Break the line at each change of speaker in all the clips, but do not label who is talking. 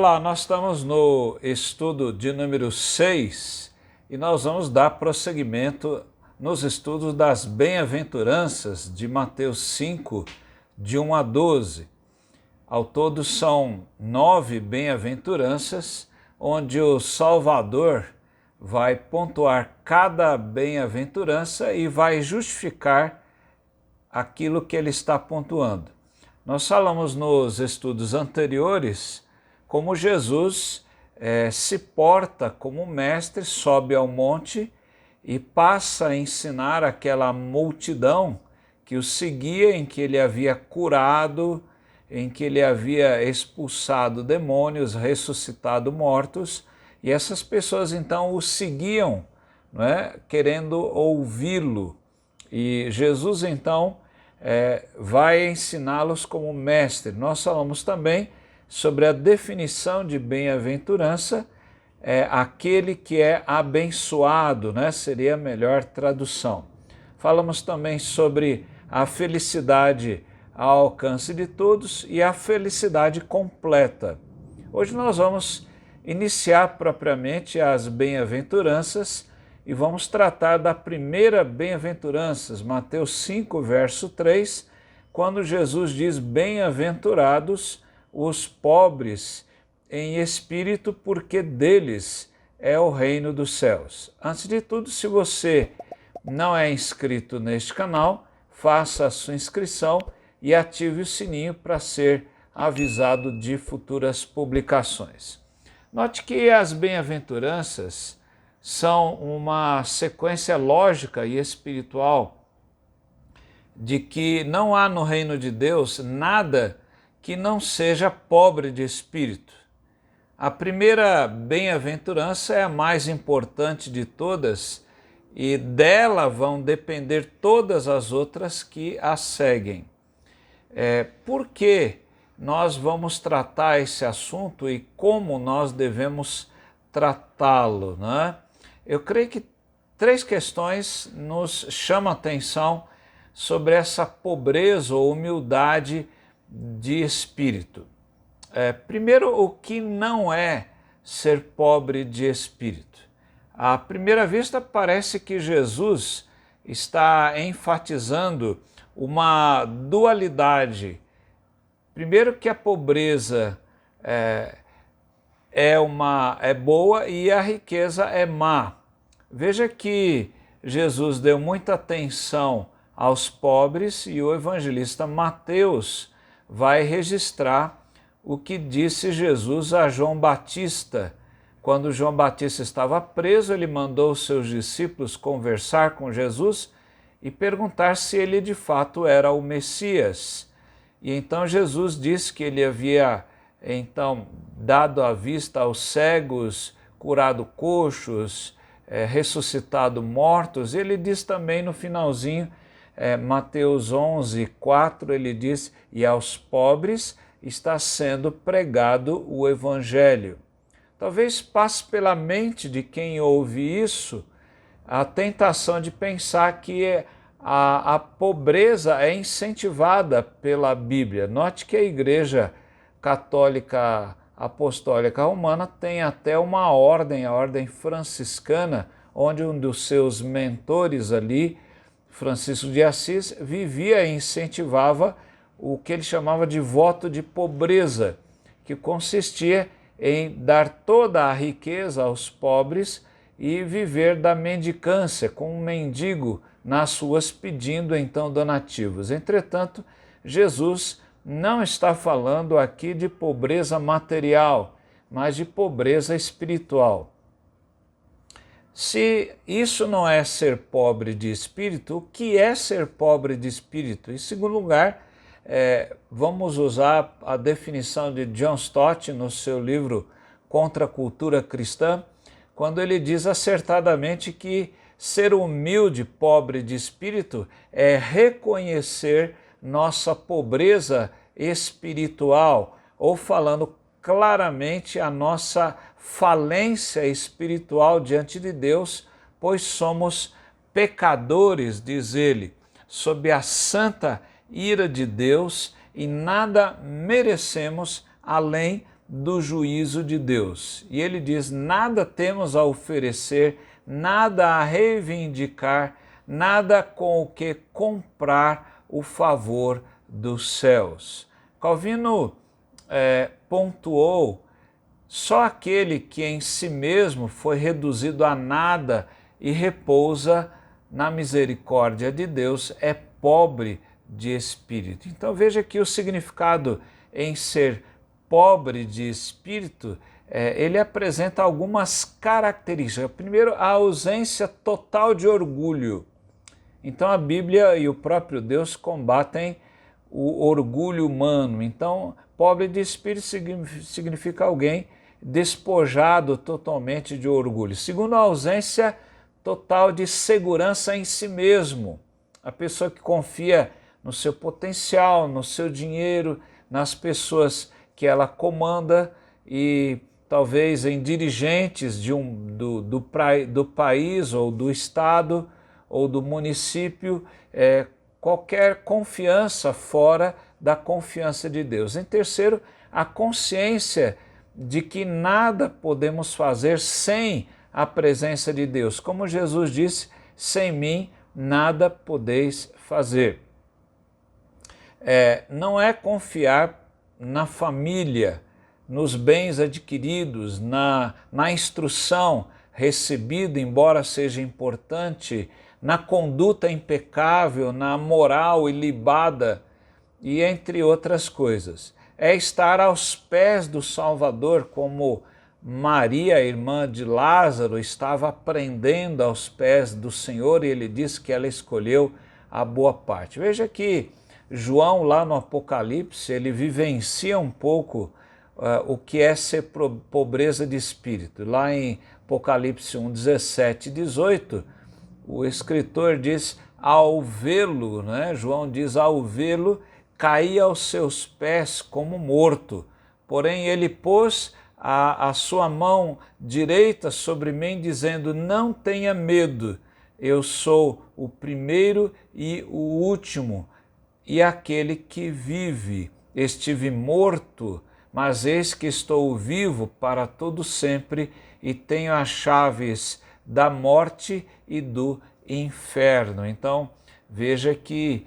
Olá, nós estamos no estudo de número 6 e nós vamos dar prosseguimento nos estudos das bem-aventuranças de Mateus 5, de 1 a 12. Ao todo são 9 bem-aventuranças, onde o Salvador vai pontuar cada bem-aventurança e vai justificar aquilo que ele está pontuando. Nós falamos nos estudos anteriores como Jesus se porta como mestre, sobe ao monte e passa a ensinar aquela multidão que o seguia, em que ele havia curado, em que ele havia expulsado demônios, ressuscitado mortos, e essas pessoas então o seguiam, não é? Querendo ouvi-lo. E Jesus então vai ensiná-los como mestre. Nós falamos também sobre a definição de bem-aventurança, aquele que é abençoado, né? Seria a melhor tradução. Falamos também sobre a felicidade ao alcance de todos e a felicidade completa. Hoje nós vamos iniciar propriamente as bem-aventuranças e vamos tratar da primeira bem-aventurança, Mateus 5, verso 3, quando Jesus diz: bem-aventurados os pobres em espírito, porque deles é o reino dos céus. Antes de tudo, se você não é inscrito neste canal, faça a sua inscrição e ative o sininho para ser avisado de futuras publicações. Note que as bem-aventuranças são uma sequência lógica e espiritual de que não há no reino de Deus nada que não seja pobre de espírito. A primeira bem-aventurança é a mais importante de todas e dela vão depender todas as outras que a seguem. Por que nós vamos tratar esse assunto e como nós devemos tratá-lo, né? Eu creio que 3 questões nos chamam a atenção sobre essa pobreza ou humildade de espírito. Primeiro, o que não é ser pobre de espírito? À primeira vista, parece que Jesus está enfatizando uma dualidade. Primeiro, que a pobreza é boa e a riqueza é má. Veja que Jesus deu muita atenção aos pobres e o evangelista Mateus vai registrar o que disse Jesus a João Batista. Quando João Batista estava preso, ele mandou os seus discípulos conversar com Jesus e perguntar se ele de fato era o Messias. E então Jesus disse que ele havia dado a vista aos cegos, curado coxos, ressuscitado mortos. Ele diz também no finalzinho, Mateus 11, 4, ele diz: e aos pobres está sendo pregado o Evangelho. Talvez passe pela mente de quem ouve isso a tentação de pensar que a pobreza é incentivada pela Bíblia. Note que a Igreja Católica Apostólica Romana tem até uma ordem, a ordem franciscana, onde um dos seus mentores ali, Francisco de Assis, vivia e incentivava o que ele chamava de voto de pobreza, que consistia em dar toda a riqueza aos pobres e viver da mendicância, com um mendigo nas ruas pedindo então donativos. Entretanto, Jesus não está falando aqui de pobreza material, mas de pobreza espiritual. Se isso não é ser pobre de espírito, o que é ser pobre de espírito? Em segundo lugar, vamos usar a definição de John Stott no seu livro Contra a Cultura Cristã, quando ele diz acertadamente que ser humilde, pobre de espírito, é reconhecer nossa pobreza espiritual, ou falando claramente a nossa falência espiritual diante de Deus, pois somos pecadores, diz ele, sob a santa ira de Deus e nada merecemos além do juízo de Deus. E ele diz: nada temos a oferecer, nada a reivindicar, nada com o que comprar o favor dos céus. Calvino pontuou: só aquele que em si mesmo foi reduzido a nada e repousa na misericórdia de Deus é pobre de espírito. Então veja que o significado em ser pobre de espírito, ele apresenta algumas características. Primeiro, a ausência total de orgulho. Então a Bíblia e o próprio Deus combatem o orgulho humano. Então, pobre de espírito significa alguém despojado totalmente de orgulho. Segundo, a ausência total de segurança em si mesmo. A pessoa que confia no seu potencial, no seu dinheiro, nas pessoas que ela comanda e talvez em dirigentes do país ou do estado ou do município, qualquer confiança fora da confiança de Deus. Em terceiro, a consciência de que nada podemos fazer sem a presença de Deus. Como Jesus disse: sem mim nada podeis fazer. Não é confiar na família, nos bens adquiridos, na instrução recebida, embora seja importante, na conduta impecável, na moral ilibada e entre outras coisas. É estar aos pés do Salvador, como Maria, irmã de Lázaro, estava aprendendo aos pés do Senhor, e ele disse que ela escolheu a boa parte. Veja que João, lá no Apocalipse, ele vivencia um pouco o que é ser pobreza de espírito. Lá em Apocalipse 1, 17 e 18, o escritor diz: ao vê-lo, né? João diz: ao vê-lo, caía aos seus pés como morto. Porém ele pôs a sua mão direita sobre mim, dizendo: não tenha medo, eu sou o primeiro e o último, e aquele que vive. Estive morto, mas eis que estou vivo para todo sempre, e tenho as chaves da morte e do inferno. Então veja que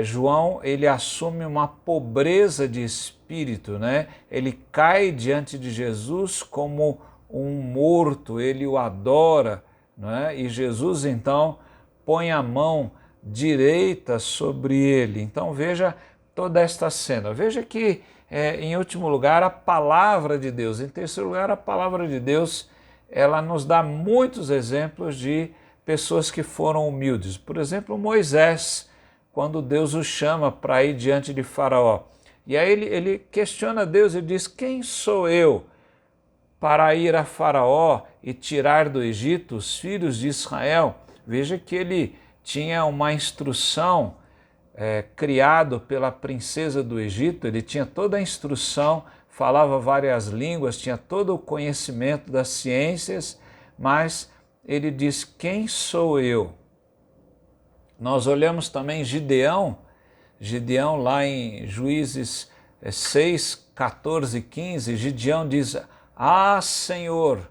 João, ele assume uma pobreza de espírito, né? Ele cai diante de Jesus como um morto, ele o adora, né? E Jesus então põe a mão direita sobre ele. Então veja toda esta cena. Veja que, em último lugar, a palavra de Deus. Em terceiro lugar, a palavra de Deus, ela nos dá muitos exemplos de pessoas que foram humildes. Por exemplo, Moisés, quando Deus o chama para ir diante de Faraó. E aí ele questiona Deus e diz: quem sou eu para ir a Faraó e tirar do Egito os filhos de Israel? Veja que ele tinha uma instrução criado pela princesa do Egito, ele tinha toda a instrução, falava várias línguas, tinha todo o conhecimento das ciências, mas ele diz: quem sou eu? Nós olhamos também Gideão lá em Juízes 6, 14 e 15, Gideão diz: ah, Senhor,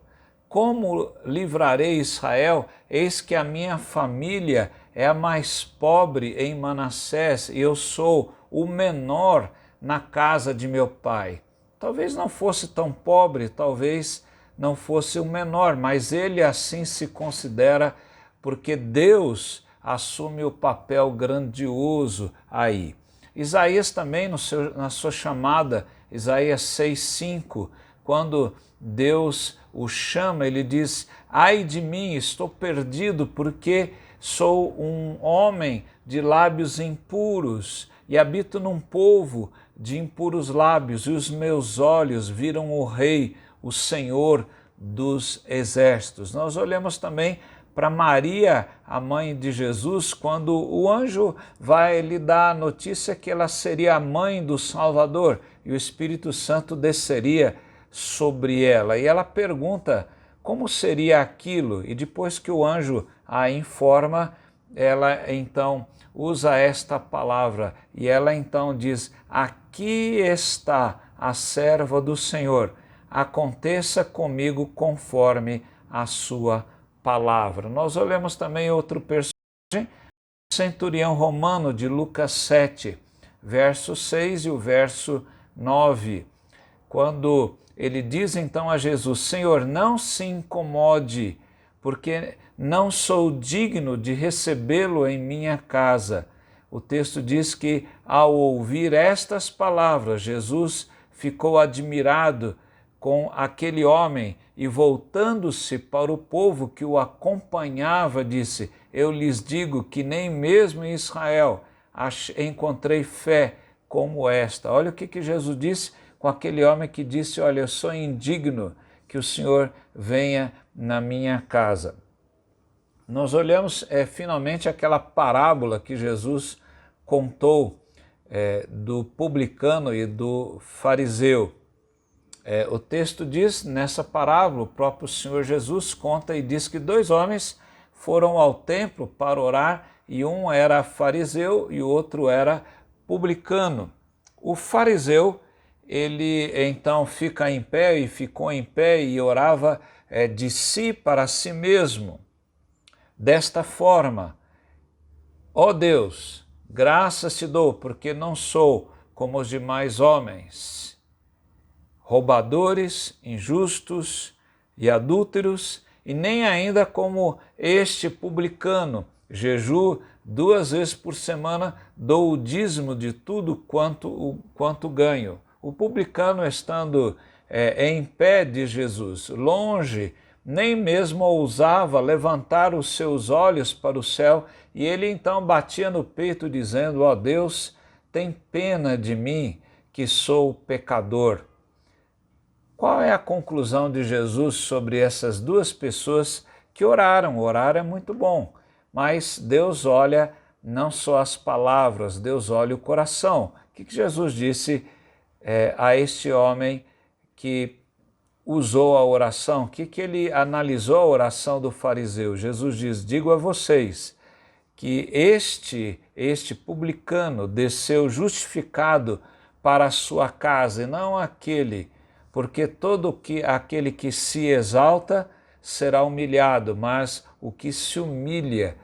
como livrarei Israel? Eis que a minha família é a mais pobre em Manassés, e eu sou o menor na casa de meu pai. Talvez não fosse tão pobre, talvez não fosse o menor, mas ele assim se considera, porque Deus assume o papel grandioso aí. Isaías também, na sua chamada, Isaías 6,5, quando Deus o chama, ele diz: ai de mim, estou perdido, porque sou um homem de lábios impuros e habito num povo de impuros lábios, e os meus olhos viram o Rei, o Senhor dos exércitos. Nós olhamos também para Maria, a mãe de Jesus, quando o anjo vai lhe dar a notícia que ela seria a mãe do Salvador e o Espírito Santo desceria sobre ela. E ela pergunta como seria aquilo, e depois que o anjo a informa, ela então usa esta palavra, e ela então diz: aqui está a serva do Senhor, aconteça comigo conforme a sua palavra. Nós olhamos também outro personagem, o centurião romano de Lucas 7, verso 6 e o verso 9, quando ele diz então a Jesus: Senhor, não se incomode, porque não sou digno de recebê-lo em minha casa. O texto diz que, ao ouvir estas palavras, Jesus ficou admirado com aquele homem e, voltando-se para o povo que o acompanhava, disse: Eu lhes digo que nem mesmo em Israel encontrei fé como esta. Olha o que Jesus disse com aquele homem que disse: olha, eu sou indigno que o Senhor venha na minha casa. Nós olhamos finalmente aquela parábola que Jesus contou do publicano e do fariseu. O texto diz, nessa parábola, o próprio Senhor Jesus conta e diz que dois homens foram ao templo para orar, e um era fariseu e o outro era publicano. O fariseu, ele então fica em pé e ficou em pé e orava de si para si mesmo, desta forma: ó Deus, graças te dou, porque não sou como os demais homens, roubadores, injustos e adúlteros, e nem ainda como este publicano. Jejuo 2 vezes por semana, dou o dízimo de tudo quanto ganho. O publicano, estando em pé de Jesus, longe, nem mesmo ousava levantar os seus olhos para o céu, e ele então batia no peito dizendo: ó Deus, tem pena de mim, que sou pecador. Qual é a conclusão de Jesus sobre essas duas pessoas que oraram? Orar é muito bom, mas Deus olha não só as palavras, Deus olha o coração. O que Jesus disse a este homem que usou a oração? O que ele analisou a oração do fariseu? Jesus diz: digo a vocês que este publicano desceu justificado para a sua casa, e não aquele, porque aquele que se exalta será humilhado, mas o que se humilha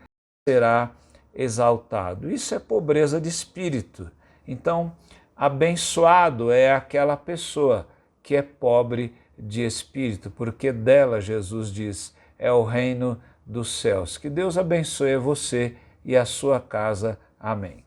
será exaltado. Isso é pobreza de espírito. Então, abençoado é aquela pessoa que é pobre de espírito, porque dela, Jesus diz, é o reino dos céus. Que Deus abençoe você e a sua casa. Amém.